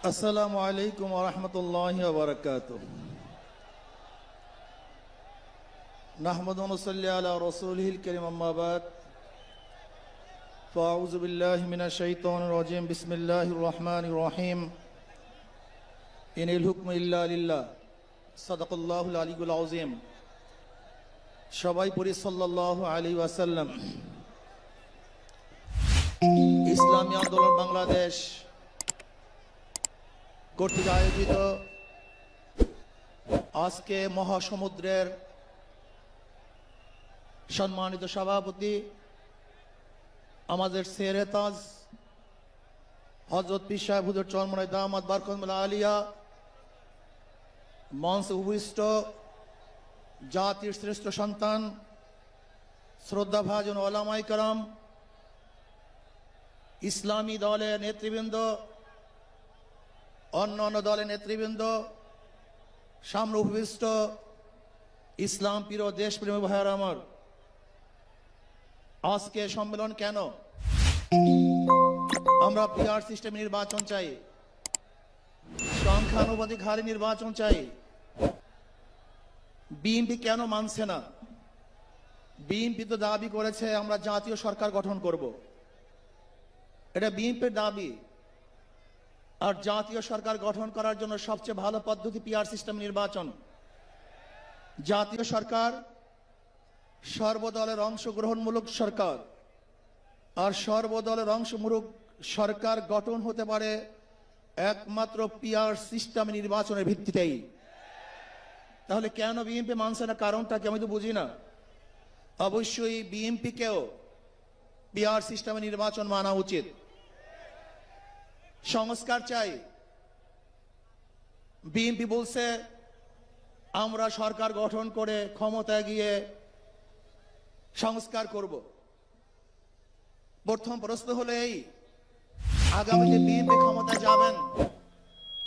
আসসালামু আলাইকুম ওয়া রাহমাতুল্লাহি ওয়া বারাকাতুহু। নাহমাদু ওয়া নুসাল্লি আলা রাসূলিহিল কারীম, আম্মা বাদ। ফাআউযু বিল্লাহি মিনাশ শাইতানির রাজীম। বিসমিল্লাহির রহমানির রহিম। ইনিল হুকমু ইল্লা লিল্লাহ। সাদাকাল্লাহুল আলিয়্যুল আযীম। সবাই পড়ি সাল্লাল্লাহু আলাইহি ওয়াসাল্লাম। ইসলামী আন্দোলন বাংলাদেশ কর্তৃক আয়োজিত আজকে মহাসমুদ্রের সম্মানিত সভাপতি আমাদের শেরে তাজ হযরত পীর সাহেব হুজুর চরমনাই দামাত বারকাতুহুল আলিয়া, মঞ্চে উপবিষ্ট জাতির শ্রেষ্ঠ সন্তান শ্রদ্ধাভাজন ওলামায়ে কেরাম, ইসলামী দলের নেতৃবৃন্দ, অন্যান্য দলের নেতৃবৃন্দ, সামনে উপবিষ্ট ইসলাম প্রিয় দেশপ্রেমী ভাইয়েরা আমার, আজকে সম্মেলন কেন? আমরা পিআর সিস্টেমে নির্বাচন চাই, সংখ্যানুপাতিক হারে নির্বাচন চাই। বিএনপি কেন মানছে না? বিএনপি তো দাবি করেছে আমরা জাতীয় সরকার গঠন করব, এটা বিএনপির দাবি। আর জাতীয় সরকার গঠন করার জন্য সবচেয়ে ভালো পদ্ধতি পিআর সিস্টেম নির্বাচন। জাতীয় সরকার সর্বদলের অংশগ্রহণমূলক সরকার, আর সর্বদলের অংশমূলক সরকার গঠন হতে পারে একমাত্র পিআর সিস্টেম নির্বাচনের ভিত্তিতেই। তাহলে কেন বিএনপি মানছে না? কারণটা কি আমি তো বুঝি না। অবশ্যই বিএনপিকেও পিআর সিস্টেমে নির্বাচন মানা উচিত। সংস্কার চাই। বিএনপি বলছে আমরা সরকার গঠন করে ক্ষমতায় গিয়ে সংস্কার করব। প্রথম প্রশ্ন হলো এই, আগামীতে বিএনপি ক্ষমতায় যাবেন,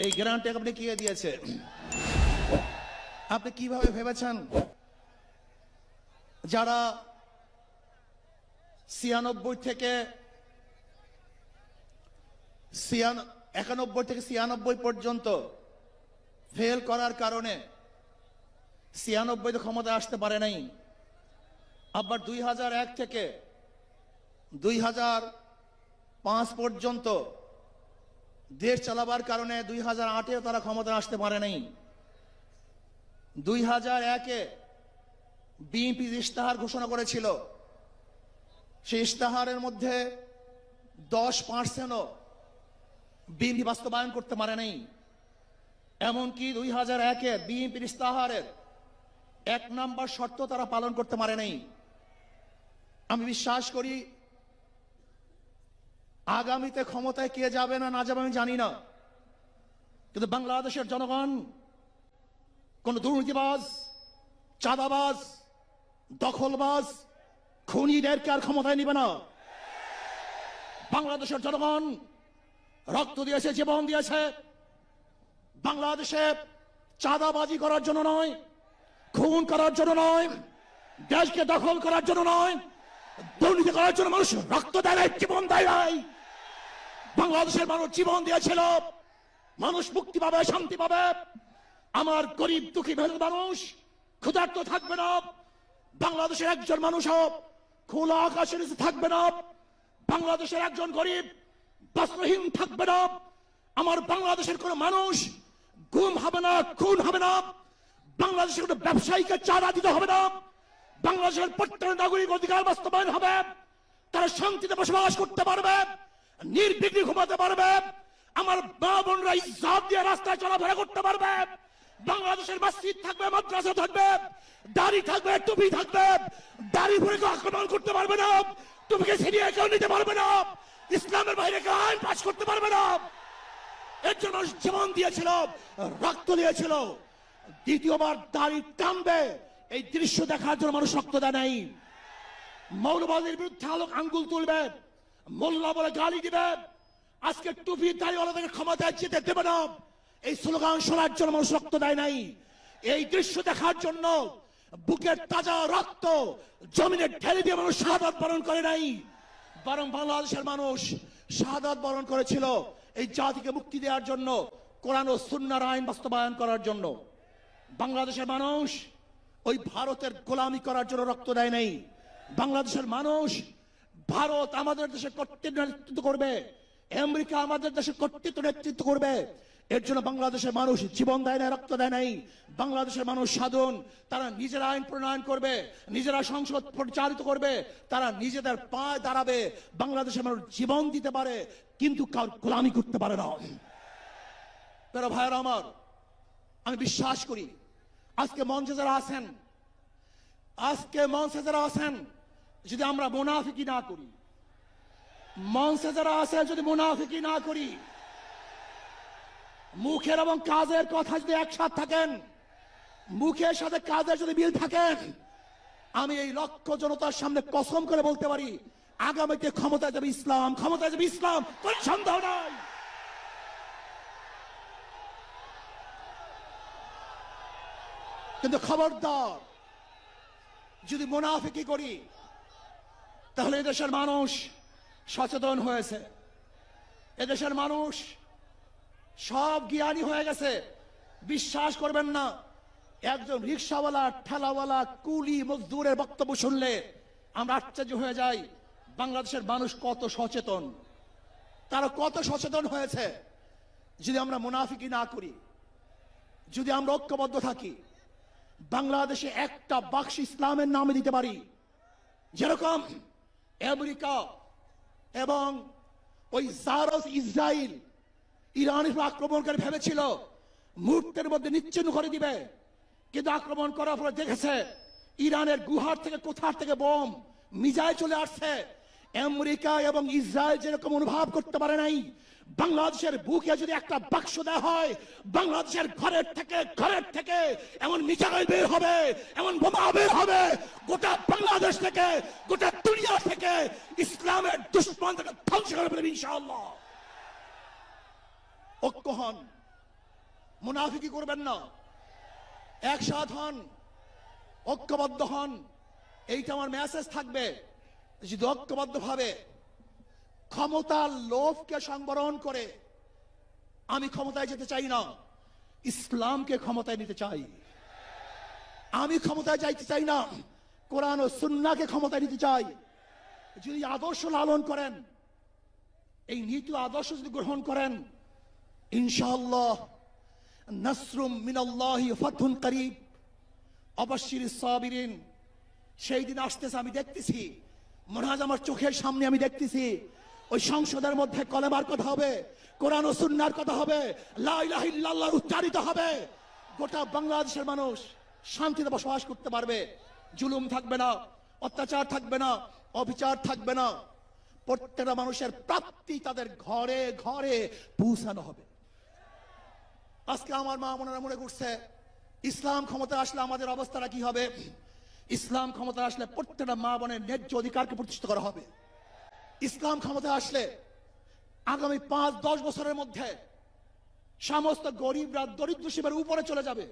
এই গ্যারান্টি আপনি কে দিয়েছে? আপনি কিভাবে ভেবেছেন যারা 91 থেকে 96 পর্যন্ত ফেল করার কারণে 96 ক্ষমতা আসতে পারে নাই, আবার 2001 থেকে 2005 পর্যন্ত দেশ চালাবার কারণে 2008-এও তারা ক্ষমতা আসতে পারে নাই। 2001-এ বিএনপি ইশতেহার ঘোষণা করেছিল, সেই ইশতেহারের মধ্যে 10%ও বিএনপি বাস্তবায়ন করতে পারে নাই। এমনকি 2001-এ বিএনপির ইশতেহারের 1 নম্বর শর্ত তারা পালন করতে পারে নাই। আমি বিশ্বাস করি আগামীতে ক্ষমতায় কে যাবে না না যাবে আমি জানি না, কিন্তু বাংলাদেশের জনগণ কোন দুর্নীতিবাজ, চাঁদাবাজ, দখলবাজ, খুনিদেরকে আর ক্ষমতায় নিবে না। বাংলাদেশের জনগণ রক্ত দিয়েছে, জীবন দিয়েছে বাংলাদেশে চাঁদাবাজি করার জন্য নয়, খুন করার জন্য নয়, দেশকে দখল করার জন্য নয়, দুর্নীতি করার জন্য মানুষ রক্ত দেয়, জীবন দেয়। বাংলাদেশের মানুষ জীবন দিয়েছিল, মানুষ মুক্তি পাবে, শান্তি পাবে। আমার গরিব দুঃখী মানুষ ক্ষুধার্ত থাকবে না, বাংলাদেশের একজন মানুষও খোলা আকাশের নিচে থাকবে না, বাংলাদেশের একজন গরিব বস্ত্রহীন থাকবে না, আমার বাংলাদেশের কোন মানুষ গুম হবে না, খুন হবে না, বাংলাদেশের কোন ব্যবসায়ীকে চাঁদা দিতে হবে না, বাংলাদেশের প্রত্যেক নাগরিক অধিকার বাস্তবায়ন হবে, তারা শান্তিতে বসবাস করতে পারবে, নির্বিঘ্নে ঘুমাতে পারবে, আমার মা বোনরা ইজ্জত দিয়ে রাস্তায় চলাফেরা করতে পারবে, বাংলাদেশের মসজিদ থাকবে, মাদ্রাসা থাকবে, দাড়ি থাকবে, টুপি থাকবে, দাড়ি ভরে আক্রমণ করতে পারবে না, টুপিকে ছিনিয়ে কেউ নিতে পারবে না, ইসলামের বাইরে কেউ আইন পাস করতে পারবে না। এর জন্য জীবন দিয়েছিল, রক্ত দিয়েছিল। দ্বিতীয়বার দাড়ি টানবে এই দৃশ্য দেখার জন্য মানুষ রক্ত দেয় নাই। মৌলবাদীর বিরুদ্ধে আঙ্গুল তুলবে, মোল্লা বলে গালি দিবে, আজকে টুপি দাড়িওয়ালাদেরকে ক্ষমতায় যেতে দেবে না, এই স্লোগান শোনার জন্য মানুষ রক্ত দেয় নাই। এই দৃশ্য দেখার জন্য বুকের তাজা রক্ত জমিনে ঢেলে দিয়ে মানুষ শাহাদাত বরণ করে নাই, বরং বাংলাদেশের মানুষ শাহাদাত বরণ করেছিল এই জাতিকে মুক্তি দেওয়ার জন্য, কোরআন ও সুন্নাহর আইন বাস্তবায়ন করার জন্য। বাংলাদেশের মানুষ ওই ভারতের গোলামি করার জন্য রক্ত দেয় নাই। বাংলাদেশের মানুষ ভারত আমাদের দেশে কর্তৃত্ব নেতৃত্ব করবে, আমেরিকা আমাদের দেশে কর্তৃত্ব নেতৃত্ব করবে, এর জন্য বাংলাদেশের মানুষ জীবন দেয় না, রক্ত দেয় নাই। বাংলাদেশের মানুষ সাধন, তারা নিজেরা আইন প্রণয়ন করবে, নিজেরা সংসদ পরিচালিত করবে, তারা নিজেদের পায়ে দাঁড়াবে। বাংলাদেশের মানুষ জীবন দিতে পারে, কিন্তু কার গোলামি করতে পারে না। প্রিয় ভাইরা আমার, আমি বিশ্বাস করি আজকে মঞ্চে যারা আছেন, যদি আমরা মুনাফিকি না করি, মঞ্চে যারা আছেন যদি মুনাফিকি না করি, মুখের এবং কাজের কথা যদি একসাথে থাকেন, মুখের সাথে কাজের যদি মিল থাকেন, আমি এই লক্ষ জনতার সামনে কসম করে বলতে পারি আগামীতে ক্ষমতায় যাবে ইসলাম, ক্ষমতায় যাবে ইসলাম, কোনো সন্দেহ নাই। কিন্তু খবরদার যদি মুনাফিকি করি, তাহলে এদেশের মানুষ সচেতন হয়েছে, এদেশের মানুষ সব জ্ঞানী হয়ে গেছে। বিশ্বাস করবেন না, একজন রিক্সাওয়ালা, ঠেলাওয়ালা, কুলি মজদুরের বক্তব্য শুনলে আমরা আশ্চর্য হয়ে যাই বাংলাদেশের মানুষ কত সচেতন, তারা কত সচেতন হয়েছে। যদি আমরা মুনাফিকি না করি, যদি আমরা ঐক্যবদ্ধ থাকি, বাংলাদেশে একটা বাক্স ইসলামের নামে দিতে পারি। যেরকম আমেরিকা এবং ওই জারস ইসরায়েল ইরানের আক্রমণ করে ভেবেছিল মুহূর্তের মধ্যে নিচ্ছিন্ন করে দিবে, কিন্তু আক্রমণ করার পরে দেখেছে ইরানের গুহার থেকে কোথার থেকে বোম মিসাইল চলে আসছে। আমেরিকা এবং ইসরায়েল যেরকম অনুভব করতে পারে নাই, বাংলাদেশের বুকে যদি একটা বাক্স দেওয়া হয়, বাংলাদেশের ঘরের থেকে এমন মিসাইল বের হবে, এমন বোমা বের হবে, গোটা বাংলাদেশ থেকে, গোটা দুনিয়া থেকে ইসলামের দুশ্মনকে ধ্বংস করে ফেলবে ইনশাআল্লাহ। ঐক্য হন, মুনাফিকি করবেন না, একসাথ হন, ঐক্যবদ্ধ হন। এইটা আমার মেসেজ থাকবে। যদি ঐক্যবদ্ধ ভাবে ক্ষমতার লোভকে সংবরণ করে আমি ক্ষমতায় যেতে চাই না, ইসলামকে ক্ষমতায় নিতে চাই। আমি ক্ষমতায় যাইতে চাই না, কোরআন ও সুন্নাহকে ক্ষমতায় নিতে চাই। যদি আদর্শ লালন করেন, এই নীতি আদর্শ যদি গ্রহণ করেন, ইনশাআল্লাহ নাসরুম মিনাল্লাহি ফাতহুন করিব, অবশ্যিরিস সাবিরিন। সেই দিন আসতেছে, আমি দেখতেছি, মনে হয় আমার চোখের সামনে আমি দেখতেছি ওই সংসদের মধ্যে কলেমার কথা হবে, কোরআন ও সুন্নাহর কথা হবে, লা ইলাহা ইল্লাল্লাহ উচ্চারিত হবে। গোটা বাংলাদেশের মানুষ শান্তিতে বসবাস করতে পারবে, জুলুম থাকবে না, অত্যাচার থাকবে না, অবিচার থাকবে না। প্রত্যেকটা মানুষের প্রাপ্তি তাদের ঘরে ঘরে পৌঁছানো হবে। আজকে আমার মা বোনেরা মনে করছে ইসলাম ক্ষমতা আসলে আমাদের অবস্থাটা কি হবে। ইসলাম ক্ষমতা আসলে প্রত্যেকটা মা বোনের ন্যায্য অধিকারকে প্রতিষ্ঠিত করা হবে। ইসলাম ক্ষমতা আসলে আগামী 5-10 বছরের মধ্যে সমস্ত গরিবরা দরিদ্র সীমার উপরে চলে যাবে।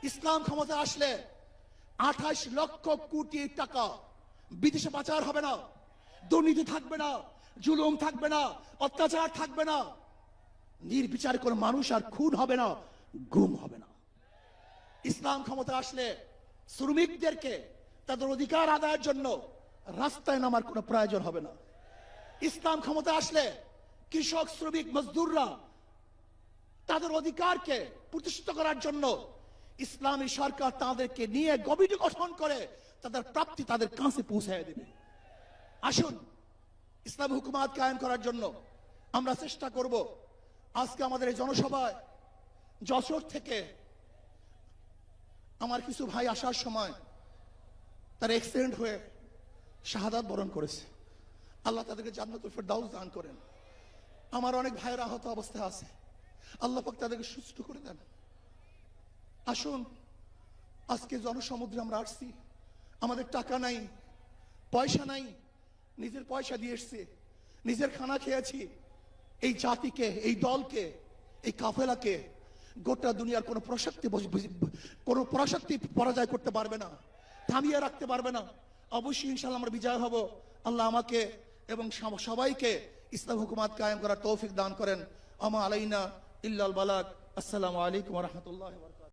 ইসলাম ক্ষমতা আসলে 28 লক্ষ কোটি টাকা বিদেশে পাচার হবে না, দুর্নীতি থাকবে না, জুলুম থাকবে না, অত্যাচার থাকবে না, নির্বিচার কোনো মানুষ আর খুন হবে না, গুম হবে না। ইসলাম ক্ষমতা আসলে শ্রমিকদেরকে তাদের অধিকার আদায়ের জন্য রাস্তায় নামার কোনো প্রয়োজন হবে না। ইসলাম ক্ষমতা আসলে কৃষক, শ্রমিক, মজদুররা তাদের অধিকারকে প্রতিষ্ঠিত করার জন্য ইসলামী সরকার তাদেরকে নিয়ে কমিটি গঠন করে তাদের প্রাপ্তি তাদের কাছে পৌঁছায় দেবে। আসুন ইসলাম হুকুমাত কায়েম করার জন্য আমরা চেষ্টা করব। আজকে আমাদের এই জনসভায় যশোর থেকে আমার কিছু ভাই আসার সময় তার অ্যাক্সিডেন্ট হয়ে শাহাদাত বরণ করেছে। আল্লাহ তাদেরকে জান্নাতুল ফেরদাউস দান করেন। আমার অনেক ভাইয়ের আহত অবস্থায় আছে, আল্লাহ পাক তাদেরকে সুস্থ করে দেন। আসুন আজকে জনসমুদ্রে আমরা আসছি, আমাদের টাকা নাই, পয়সা নাই, নিজের পয়সা দিয়ে এসছি, নিজের খানা খেয়েছি। এই জাতিকে, এই দলকে, এই কাফেলাকে গোটা দুনিয়ার কোনো প্রশক্তি পরাজয় করতে পারবে না, থামিয়ে রাখতে পারবে না। অবশ্যই ইনশাআল্লাহ আমরা বিজয় হব। আল্লাহ আমাকে এবং সবাইকে ইসলাম হুকুমাত কায়েম করার তৌফিক দান করেন। আমা আলাইনা ইল্লাল বালাগ। আসসালামু আলাইকুম ওয়া রাহমাতুল্লাহি ওয়া বারাকাতুহু।